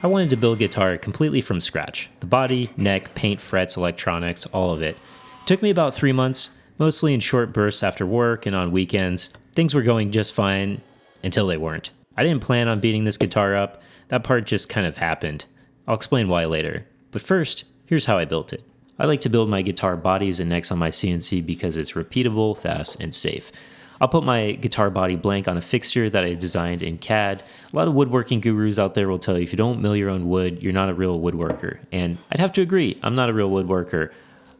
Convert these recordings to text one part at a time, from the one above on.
I wanted to build a guitar completely from scratch. The body, neck, paint, frets, electronics, all of it. It took me about 3 months, mostly in short bursts after work and on weekends. Things were going just fine until they weren't. I didn't plan on beating this guitar up. That part just kind of happened. I'll explain why later. But first, here's how I built it. I like to build my guitar bodies and necks on my CNC because it's repeatable, fast, and safe. I'll put my guitar body blank on a fixture that I designed in CAD. A lot of woodworking gurus out there will tell you if you don't mill your own wood, you're not a real woodworker. And I'd have to agree, I'm not a real woodworker.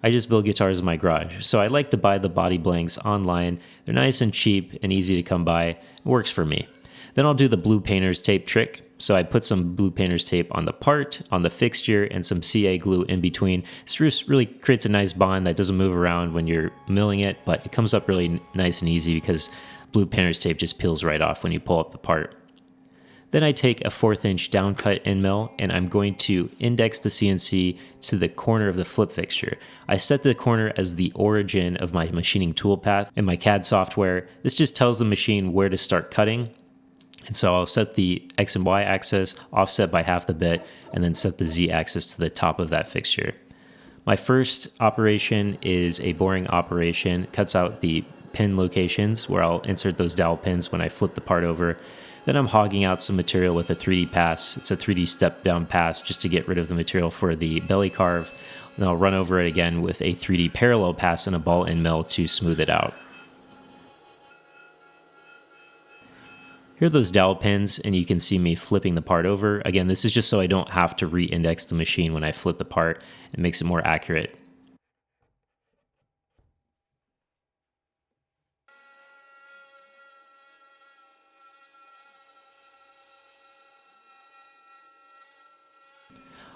I just build guitars in my garage. So I like to buy the body blanks online. They're nice and cheap and easy to come by. It works for me. Then I'll do the blue painter's tape trick. So I put some blue painter's tape on the part, on the fixture, and some CA glue in between. This really creates a nice bond that doesn't move around when you're milling it, but it comes up really nice and easy because blue painter's tape just peels right off when you pull up the part. Then I take a 1/4 inch downcut end mill, and I'm going to index the CNC to the corner of the flip fixture. I set the corner as the origin of my machining toolpath in my CAD software. This just tells the machine where to start cutting. And so I'll set the X and Y axis offset by half the bit, and then set the Z axis to the top of that fixture. My first operation is a boring operation. It cuts out the pin locations where I'll insert those dowel pins when I flip the part over. Then I'm hogging out some material with a 3D pass. It's a 3D step down pass just to get rid of the material for the belly carve. And I'll run over it again with a 3D parallel pass and a ball end mill to smooth it out. Here are those dowel pins, and you can see me flipping the part over. Again, this is just so I don't have to re-index the machine when I flip the part. It makes it more accurate.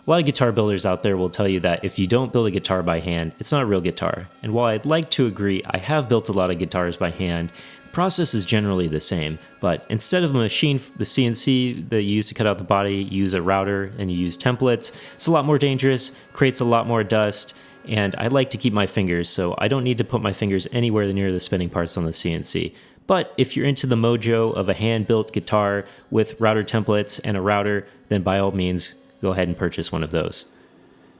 A lot of guitar builders out there will tell you that if you don't build a guitar by hand, it's not a real guitar. And while I'd like to agree, I have built a lot of guitars by hand. The process is generally the same, but instead of a machine, the CNC that you use to cut out the body, you use a router and you use templates. It's a lot more dangerous, creates a lot more dust, and I like to keep my fingers, so I don't need to put my fingers anywhere near the spinning parts on the CNC. But if you're into the mojo of a hand-built guitar with router templates and a router, then by all means, go ahead and purchase one of those.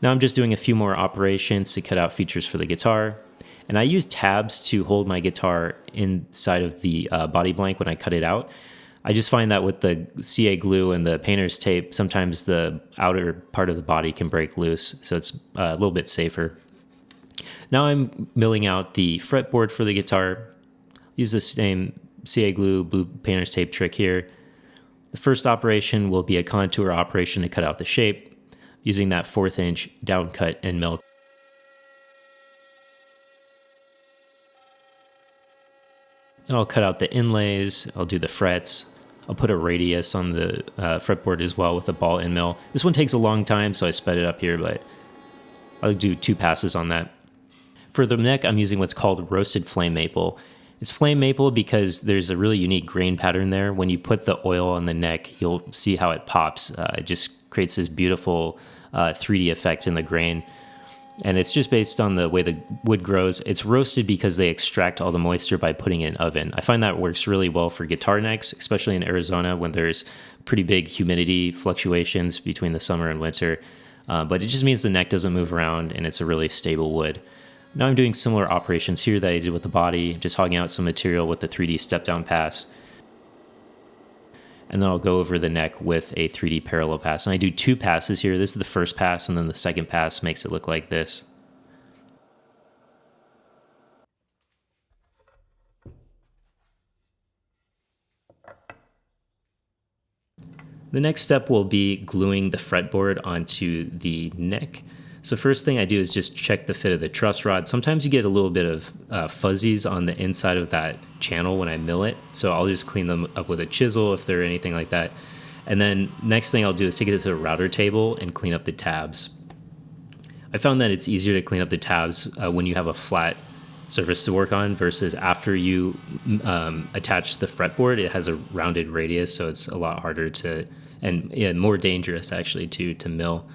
Now I'm just doing a few more operations to cut out features for the guitar. And I use tabs to hold my guitar inside of the body blank when I cut it out. I just find that with the CA glue and the painter's tape, sometimes the outer part of the body can break loose, so it's a little bit safer. Now I'm milling out the fretboard for the guitar. Use the same CA glue, blue painter's tape trick here. The first operation will be a contour operation to cut out the shape, using that 1/4 inch downcut end mill. Then I'll cut out the inlays, I'll do the frets, I'll put a radius on the fretboard as well with a ball end mill. This one takes a long time, so I sped it up here, but I'll do 2 passes on that. For the neck, I'm using what's called roasted flame maple. It's flame maple because there's a really unique grain pattern there. When you put the oil on the neck, you'll see how it pops. It just creates this beautiful 3D effect in the grain. And it's just based on the way the wood grows. It's roasted because they extract all the moisture by putting it in an oven. I find that works really well for guitar necks, especially in Arizona when there's pretty big humidity fluctuations between the summer and winter. But it just means the neck doesn't move around and it's a really stable wood. Now I'm doing similar operations here that I did with the body, just hogging out some material with the 3D step-down pass. And then I'll go over the neck with a 3D parallel pass. And I do 2 passes here. This is the first pass, and then the second pass makes it look like this. The next step will be gluing the fretboard onto the neck. So first thing I do is just check the fit of the truss rod. Sometimes you get a little bit of fuzzies on the inside of that channel when I mill it. So I'll just clean them up with a chisel if they're anything like that. And then next thing I'll do is take it to the router table and clean up the tabs. I found that it's easier to clean up the tabs when you have a flat surface to work on versus after you attach the fretboard. It has a rounded radius, so it's a lot harder to, and more dangerous actually to mill.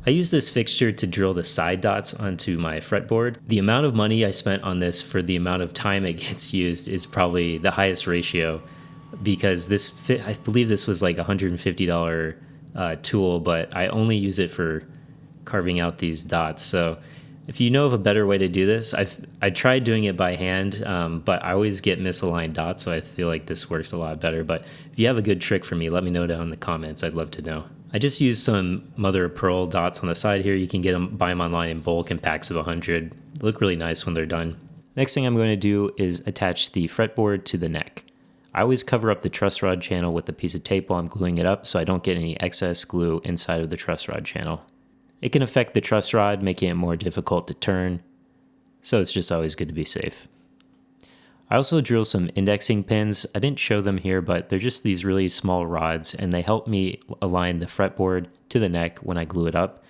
I use this fixture to drill the side dots onto my fretboard. The amount of money I spent on this for the amount of time it gets used is probably the highest ratio, because I believe this was like $150 tool, but I only use it for carving out these dots. So if you know of a better way to do this, I tried doing it by hand, but I always get misaligned dots, so I feel like this works a lot better. But if you have a good trick for me, let me know down in the comments. I'd love to know. I just used some mother of pearl dots on the side here. You can buy them online in bulk in packs of 100. They look really nice when they're done. Next thing I'm going to do is attach the fretboard to the neck. I always cover up the truss rod channel with a piece of tape while I'm gluing it up so I don't get any excess glue inside of the truss rod channel. It can affect the truss rod, making it more difficult to turn, so it's just always good to be safe. I also drill some indexing pins. I didn't show them here, but they're just these really small rods, and they help me align the fretboard to the neck when I glue it up.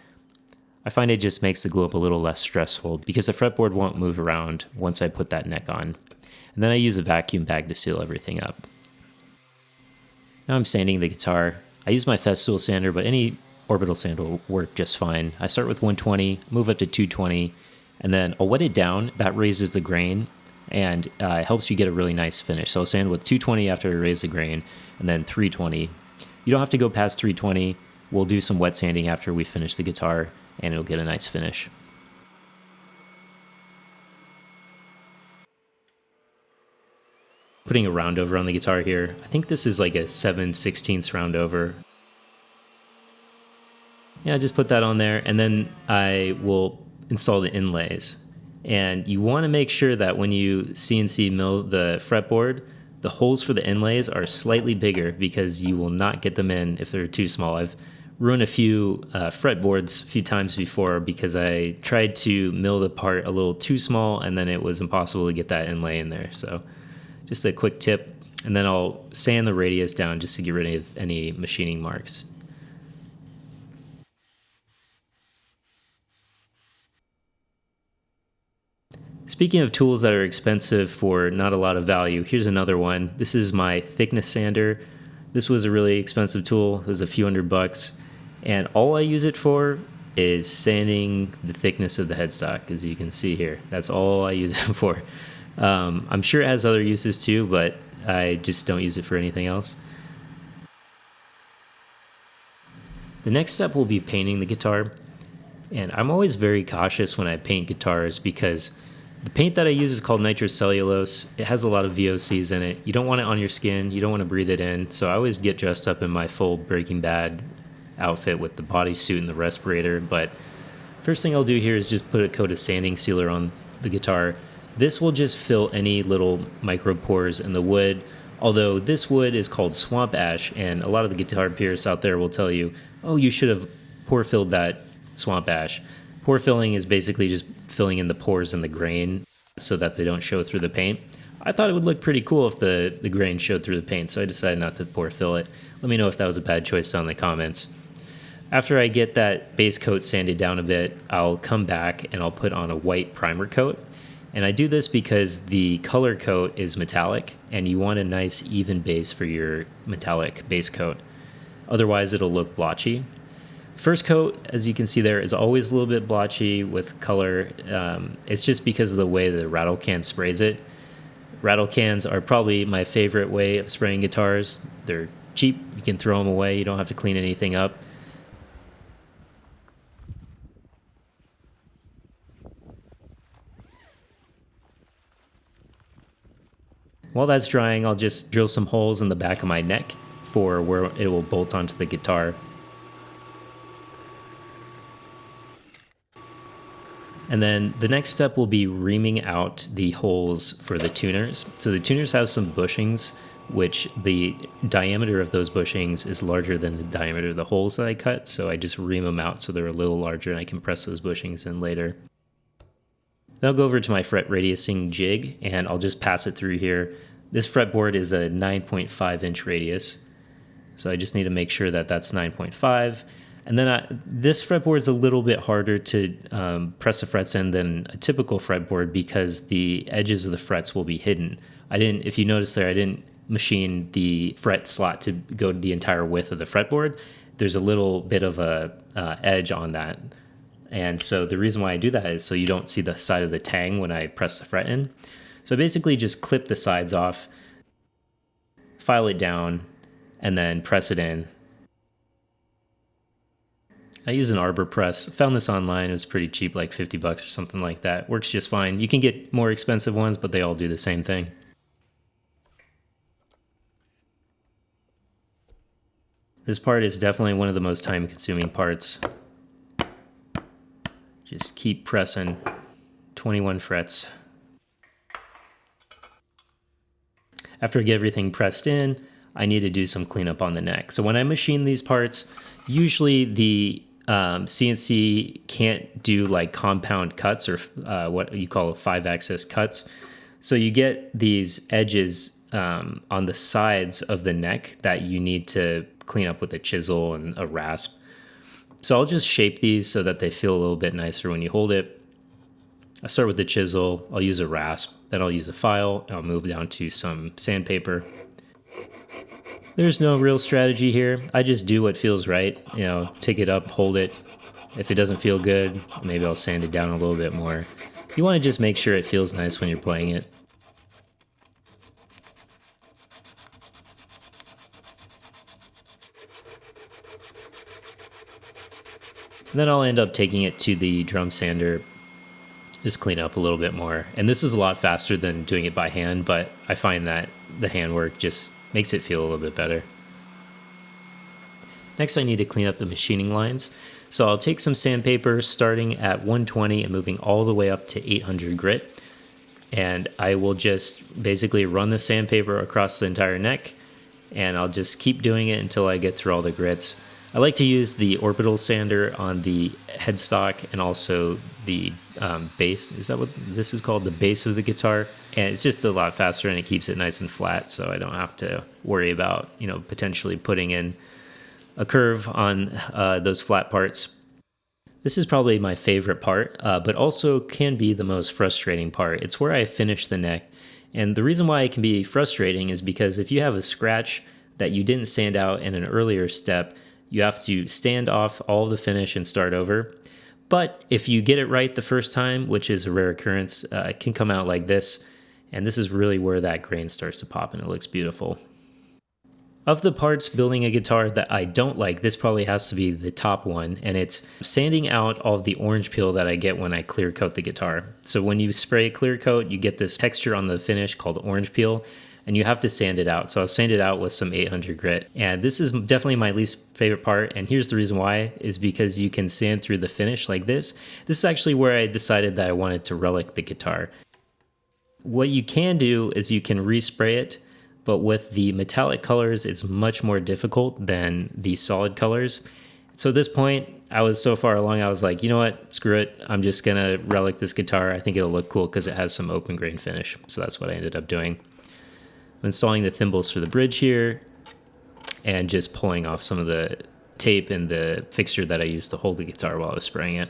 I find it just makes the glue up a little less stressful because the fretboard won't move around once I put that neck on. And then I use a vacuum bag to seal everything up. Now I'm sanding the guitar. I use my Festool sander, but any orbital sand will work just fine. I start with 120, move up to 220, and then I'll wet it down. That raises the grain and helps you get a really nice finish. So I'll sand with 220 after I raise the grain, and then 320. You don't have to go past 320. We'll do some wet sanding after we finish the guitar, and it'll get a nice finish. Putting a round over on the guitar here. I think this is like a 7/16 round over. Yeah, just put that on there, and then I will install the inlays. And you want to make sure that when you CNC mill the fretboard, the holes for the inlays are slightly bigger because you will not get them in if they're too small. I've ruined a few fretboards a few times before because I tried to mill the part a little too small, and then it was impossible to get that inlay in there. So just a quick tip, and then I'll sand the radius down just to get rid of any machining marks. Speaking of tools that are expensive for not a lot of value, here's another one. This is my thickness sander. This was a really expensive tool. It was a few $100, and all I use it for is sanding the thickness of the headstock, as you can see here. That's all I use it for. I'm sure it has other uses too, but I just don't use it for anything else. The next step will be painting the guitar, and I'm always very cautious when I paint guitars because the paint that I use is called nitrocellulose. It has a lot of VOCs in it. You don't want it on your skin. You don't want to breathe it in. So I always get dressed up in my full Breaking Bad outfit with the bodysuit and the respirator. But first thing I'll do here is just put a coat of sanding sealer on the guitar. This will just fill any little micro pores in the wood. Although this wood is called swamp ash, and a lot of the guitar purists out there will tell you, oh, you should have pore filled that swamp ash. Pore filling is basically just filling in the pores in the grain so that they don't show through the paint. I thought it would look pretty cool if the grain showed through the paint, so I decided not to pore fill it. Let me know if that was a bad choice down in the comments. After I get that base coat sanded down a bit, I'll come back and I'll put on a white primer coat. And I do this because the color coat is metallic, and you want a nice even base for your metallic base coat. Otherwise, it'll look blotchy. First coat, as you can see there, is always a little bit blotchy with color. It's just because of the way the rattle can sprays it. Rattle cans are probably my favorite way of spraying guitars. They're cheap, you can throw them away, you don't have to clean anything up. While that's drying, I'll just drill some holes in the back of my neck for where it will bolt onto the guitar. And then the next step will be reaming out the holes for the tuners. So the tuners have some bushings, which the diameter of those bushings is larger than the diameter of the holes that I cut. So I just ream them out so they're a little larger, and I can press those bushings in later. Then I'll go over to my fret radiusing jig, and I'll just pass it through here. This fretboard is a 9.5 inch radius. So I just need to make sure that that's 9.5. And then this fretboard is a little bit harder to press the frets in than a typical fretboard because the edges of the frets will be hidden. If you notice there, I didn't machine the fret slot to go the entire width of the fretboard. There's a little bit of a edge on that. And so the reason why I do that is so you don't see the side of the tang when I press the fret in. So I basically just clip the sides off, file it down, and then press it in. I use an arbor press. Found this online. It was pretty cheap, like 50 bucks or something like that. Works just fine. You can get more expensive ones, but they all do the same thing. This part is definitely one of the most time-consuming parts. Just keep pressing 21 frets. After I get everything pressed in, I need to do some cleanup on the neck. So when I machine these parts, usually the CNC can't do like compound cuts or what you call 5-axis cuts. So you get these edges on the sides of the neck that you need to clean up with a chisel and a rasp. So I'll just shape these so that they feel a little bit nicer when you hold it. I start with the chisel, I'll use a rasp, then I'll use a file, and I'll move down to some sandpaper. There's no real strategy here. I just do what feels right. You know, take it up, hold it. If it doesn't feel good, maybe I'll sand it down a little bit more. You want to just make sure it feels nice when you're playing it. And then I'll end up taking it to the drum sander, just clean up a little bit more. And this is a lot faster than doing it by hand, but I find that the handwork just makes it feel a little bit better. Next, I need to clean up the machining lines. So I'll take some sandpaper starting at 120 and moving all the way up to 800 grit. And I will just basically run the sandpaper across the entire neck, and I'll just keep doing it until I get through all the grits. I like to use the orbital sander on the headstock and also the base. Is that what this is called? The base of the guitar. And it's just a lot faster and it keeps it nice and flat, so I don't have to worry about, you know, potentially putting in a curve on those flat parts. This is probably my favorite part, but also can be the most frustrating part. It's where I finish the neck. And the reason why it can be frustrating is because if you have a scratch that you didn't sand out in an earlier step, you have to stand off all of the finish and start over. But if you get it right the first time, which is a rare occurrence, it can come out like this. And this is really where that grain starts to pop and it looks beautiful. Of the parts building a guitar that I don't like, this probably has to be the top one, and it's sanding out all of the orange peel that I get when I clear coat the guitar. So when you spray clear coat, you get this texture on the finish called orange peel, and you have to sand it out. So I'll sand it out with some 800 grit. And this is definitely my least favorite part, and here's the reason why, is because you can sand through the finish like this. This is actually where I decided that I wanted to relic the guitar. What you can do is you can respray it, but with the metallic colors, it's much more difficult than the solid colors. So at this point, I was so far along, I was like, you know what, screw it. I'm just gonna relic this guitar. I think it'll look cool because it has some open grain finish. So that's what I ended up doing. I'm installing the thimbles for the bridge here and just pulling off some of the tape and the fixture that I used to hold the guitar while I was spraying it.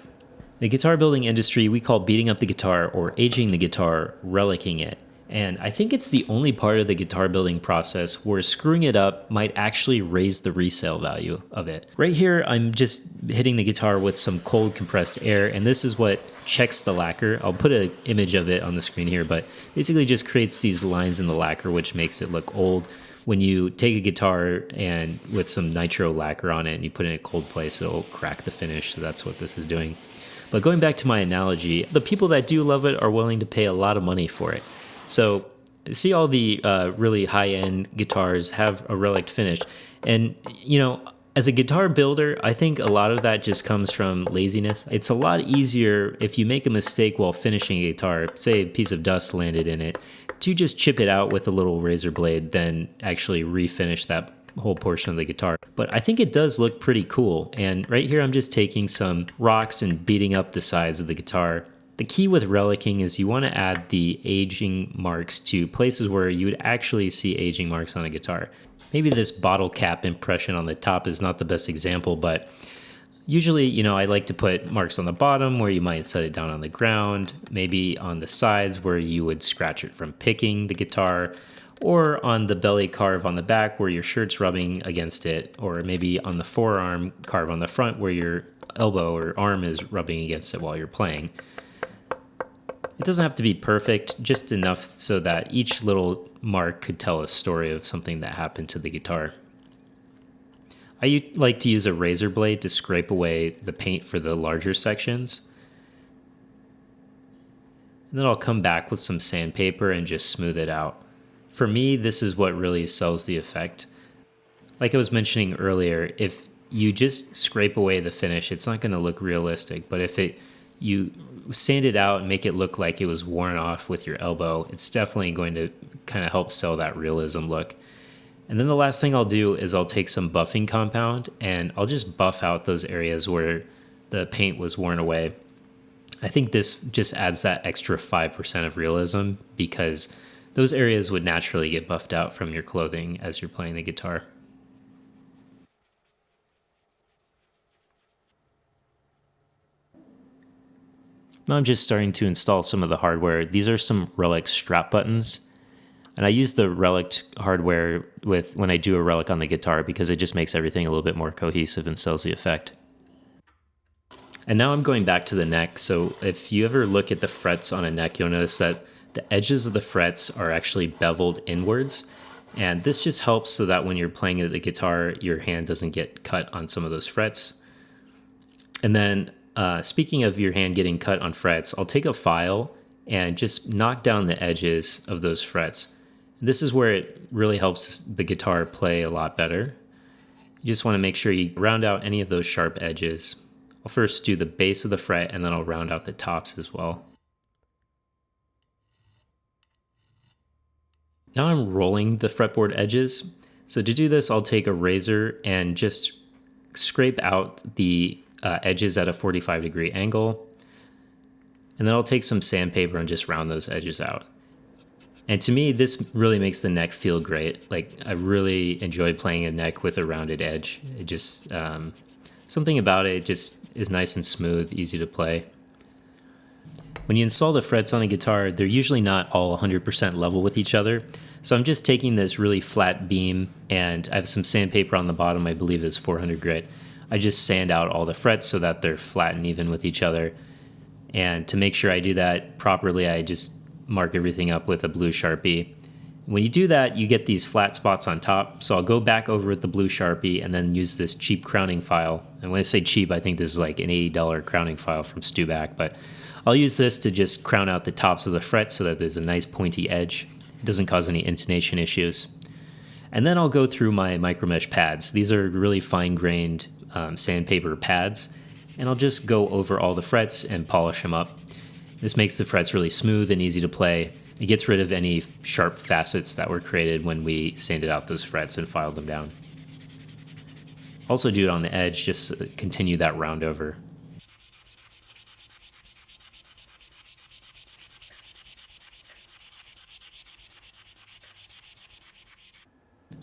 The guitar building industry, we call beating up the guitar or aging the guitar relicing it. And I think it's the only part of the guitar building process where screwing it up might actually raise the resale value of it. Right here, I'm just hitting the guitar with some cold compressed air, and this is what checks the lacquer. I'll put an image of it on the screen here, but basically just creates these lines in the lacquer, which makes it look old. When you take a guitar and with some nitro lacquer on it and you put it in a cold place, it'll crack the finish, so that's what this is doing. But going back to my analogy, the people that do love it are willing to pay a lot of money for it. So see, all the really high-end guitars have a relic finish. And, you know, as a guitar builder, I think a lot of that just comes from laziness. It's a lot easier if you make a mistake while finishing a guitar, say a piece of dust landed in it, to just chip it out with a little razor blade than actually refinish that whole portion of the guitar. But I think it does look pretty cool. And right here, I'm just taking some rocks and beating up the sides of the guitar. The key with relicing is you want to add the aging marks to places where you would actually see aging marks on a guitar. Maybe this bottle cap impression on the top is not the best example, but usually, you know, I like to put marks on the bottom where you might set it down on the ground, maybe on the sides where you would scratch it from picking the guitar, or on the belly carve on the back where your shirt's rubbing against it, or maybe on the forearm carve on the front where your elbow or arm is rubbing against it while you're playing. It doesn't have to be perfect, just enough so that each little mark could tell a story of something that happened to the guitar. like to use a razor blade to scrape away the paint for the larger sections. And then I'll come back with some sandpaper and just smooth it out. For me, this is what really sells the effect. Like I was mentioning earlier, if you just scrape away the finish, it's not going to look realistic. But if you sand it out and make it look like it was worn off with your elbow, it's definitely going to kind of help sell that realism look. And then the last thing I'll do is I'll take some buffing compound and I'll just buff out those areas where the paint was worn away. I think this just adds that extra 5% of realism because those areas would naturally get buffed out from your clothing as you're playing the guitar. Now I'm just starting to install some of the hardware. These are some Relic strap buttons. And I use the Relic'd hardware when I do a Relic on the guitar because it just makes everything a little bit more cohesive and sells the effect. And now I'm going back to the neck. So if you ever look at the frets on a neck, you'll notice that the edges of the frets are actually beveled inwards. And this just helps so that when you're playing the guitar, your hand doesn't get cut on some of those frets. And then speaking of your hand getting cut on frets, I'll take a file and just knock down the edges of those frets. This is where it really helps the guitar play a lot better. You just want to make sure you round out any of those sharp edges. I'll first do the base of the fret and then I'll round out the tops as well. Now I'm rolling the fretboard edges. So to do this, I'll take a razor and just scrape out the edges at a 45-degree angle. And then I'll take some sandpaper and just round those edges out. And to me, this really makes the neck feel great. Like, I really enjoy playing a neck with a rounded edge. It just, something about it just is nice and smooth, easy to play. When you install the frets on a guitar, they're usually not all 100% level with each other. So I'm just taking this really flat beam, and I have some sandpaper on the bottom, I believe it's 400 grit. I just sand out all the frets so that they're flat and even with each other. And to make sure I do that properly, I just mark everything up with a blue Sharpie. When you do that, you get these flat spots on top. So I'll go back over with the blue Sharpie and then use this cheap crowning file. And when I say cheap, I think this is like an $80 crowning file from Stuback, but I'll use this to just crown out the tops of the frets so that there's a nice pointy edge. It doesn't cause any intonation issues. And then I'll go through my micromesh pads. These are really fine-grained sandpaper pads, and I'll just go over all the frets and polish them up. This makes the frets really smooth and easy to play. It gets rid of any sharp facets that were created when we sanded out those frets and filed them down. Also do it on the edge, just to continue that round over.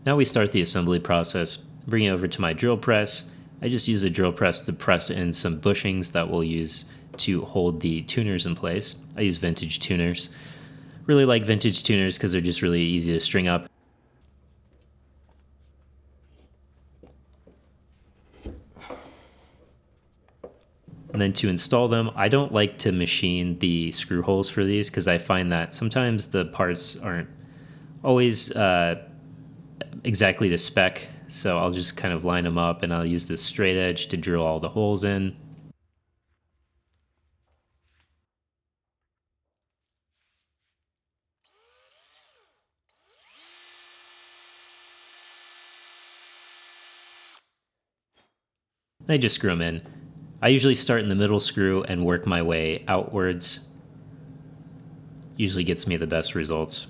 Now we start the assembly process. Bring it over to my drill press. I just use a drill press to press in some bushings that we'll use to hold the tuners in place. I use vintage tuners. Really like vintage tuners because they're just really easy to string up. And then to install them, I don't like to machine the screw holes for these because I find that sometimes the parts aren't always exactly to spec. So I'll just kind of line them up and I'll use this straight edge to drill all the holes in. I just screw them in. I usually start in the middle screw and work my way outwards. Usually gets me the best results.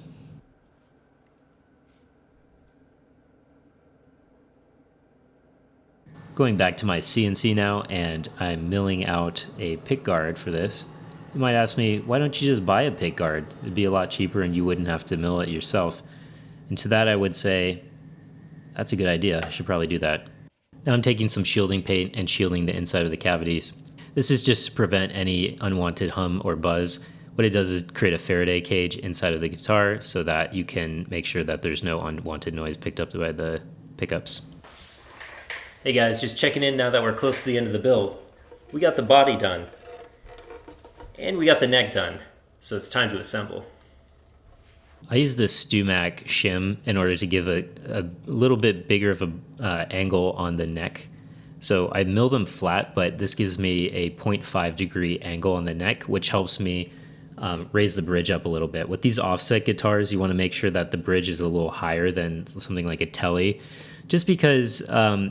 Going back to my CNC now, and I'm milling out a pick guard for this. You might ask me, why don't you just buy a pick guard? It'd be a lot cheaper and you wouldn't have to mill it yourself. And to that I would say, that's a good idea, I should probably do that. Now I'm taking some shielding paint and shielding the inside of the cavities. This is just to prevent any unwanted hum or buzz. What it does is create a Faraday cage inside of the guitar so that you can make sure that there's no unwanted noise picked up by the pickups. Hey guys, just checking in now that we're close to the end of the build. We got the body done. And we got the neck done. So it's time to assemble. I use this StewMac shim in order to give a little bit bigger of a angle on the neck. So I mill them flat, but this gives me a 0.5 degree angle on the neck, which helps me raise the bridge up a little bit. With these offset guitars, you want to make sure that the bridge is a little higher than something like a Tele, just because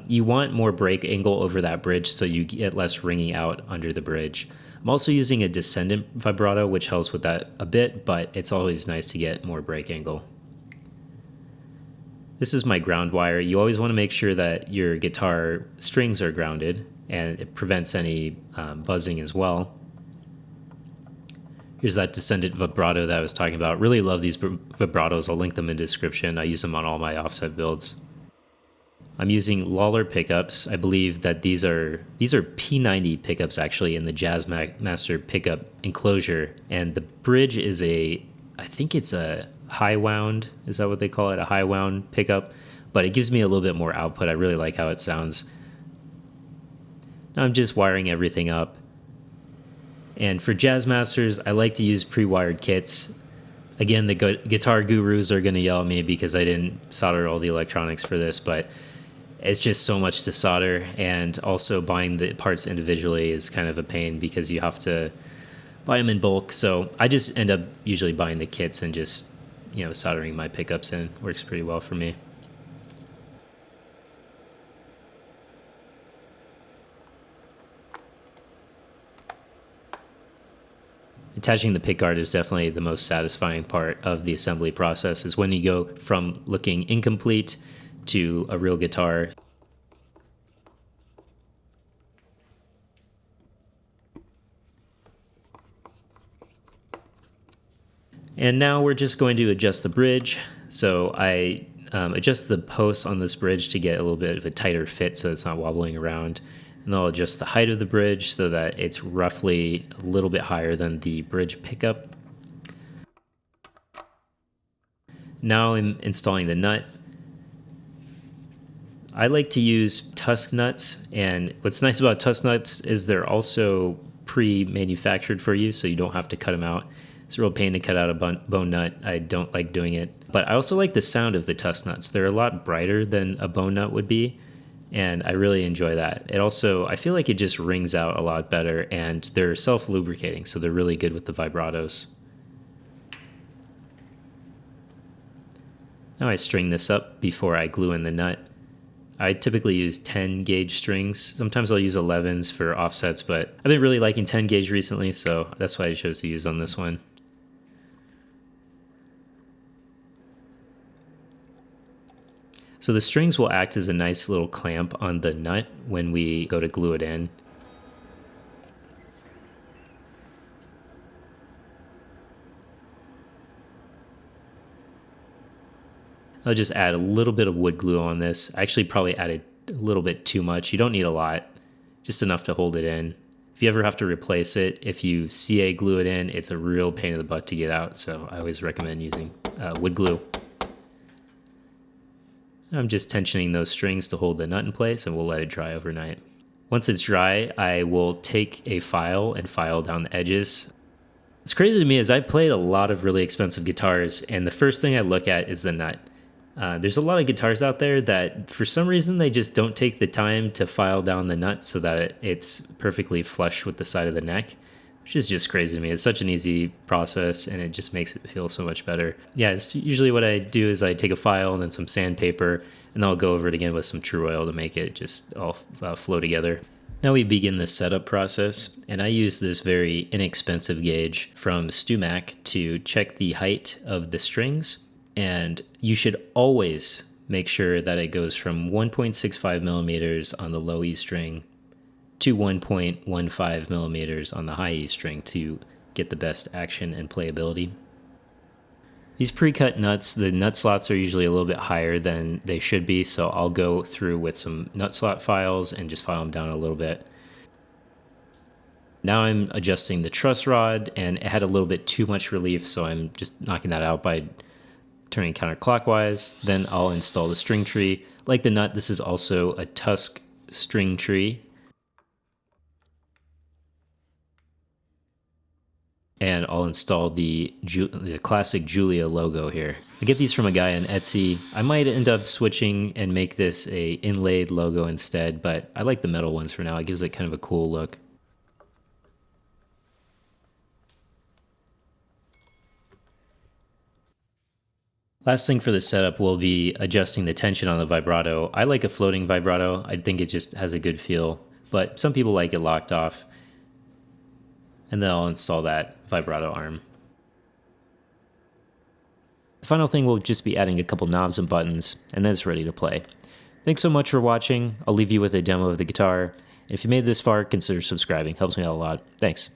you want more break angle over that bridge so you get less ringing out under the bridge. I'm also using a descendant vibrato, which helps with that a bit, but it's always nice to get more break angle. This is my ground wire. You always want to make sure that your guitar strings are grounded, and it prevents any buzzing as well. Here's that descendant vibrato that I was talking about. Really love these vibratos. I'll link them in the description. I use them on all my offset builds. I'm using Lawler pickups. I believe that these are P90 pickups actually in the Jazzmaster pickup enclosure, and the bridge is I think it's a high wound. Is that what they call it? A high wound pickup, but it gives me a little bit more output. I really like how it sounds. Now I'm just wiring everything up. And for Jazzmasters, I like to use pre-wired kits. Again, the guitar gurus are going to yell at me because I didn't solder all the electronics for this, but it's just so much to solder, and also buying the parts individually is kind of a pain because you have to buy them in bulk. So I just end up usually buying the kits and just, soldering my pickups in. Works pretty well for me. Attaching the pickguard is definitely the most satisfying part of the assembly process, is when you go from looking incomplete to a real guitar. And now we're just going to adjust the bridge. So I adjust the posts on this bridge to get a little bit of a tighter fit so it's not wobbling around. And I'll adjust the height of the bridge so that it's roughly a little bit higher than the bridge pickup. Now I'm installing the nut. I like to use tusk nuts, and what's nice about tusk nuts is they're also pre-manufactured for you, so you don't have to cut them out. It's a real pain to cut out a bone nut. I don't like doing it, but I also like the sound of the tusk nuts. They're a lot brighter than a bone nut would be, and I really enjoy that. It also, I feel like it just rings out a lot better, and they're self-lubricating, so they're really good with the vibratos. Now I string this up before I glue in the nut. I typically use 10 gauge strings. Sometimes I'll use 11s for offsets, but I've been really liking 10 gauge recently, so that's why I chose to use on this one. So the strings will act as a nice little clamp on the nut when we go to glue it in. I'll just add a little bit of wood glue on this. I actually probably added a little bit too much. You don't need a lot, just enough to hold it in. If you ever have to replace it, if you CA glue it in, it's a real pain in the butt to get out, so I always recommend using wood glue. I'm just tensioning those strings to hold the nut in place, and we'll let it dry overnight. Once it's dry, I will take a file and file down the edges. What's crazy to me is I played a lot of really expensive guitars, and the first thing I look at is the nut. There's a lot of guitars out there that for some reason they just don't take the time to file down the nut so that it's perfectly flush with the side of the neck, which is just crazy to me. It's such an easy process, and it just makes it feel so much better. Yeah, it's usually what I do is I take a file and then some sandpaper, and I'll go over it again with some True Oil to make it just all flow together. Now we begin the setup process, and I use this very inexpensive gauge from StewMac to check the height of the strings. And you should always make sure that it goes from 1.65 millimeters on the low E string to 1.15 millimeters on the high E string to get the best action and playability. These pre-cut nuts, the nut slots are usually a little bit higher than they should be, so I'll go through with some nut slot files and just file them down a little bit. Now I'm adjusting the truss rod, and it had a little bit too much relief, so I'm just knocking that out by turning counterclockwise. Then I'll install the string tree. Like the nut, this is also a tusk string tree. and I'll install the classic Julia logo here. I get these from a guy on Etsy. I might end up switching and make this a inlaid logo instead, but I like the metal ones for now. It gives it kind of a cool look. Last thing for the setup will be adjusting the tension on the vibrato. I like a floating vibrato. I think it just has a good feel, but some people like it locked off. And then I'll install that vibrato arm. The final thing will just be adding a couple knobs and buttons, and then it's ready to play. Thanks so much for watching. I'll leave you with a demo of the guitar. If you made it this far, consider subscribing. Helps me out a lot. Thanks.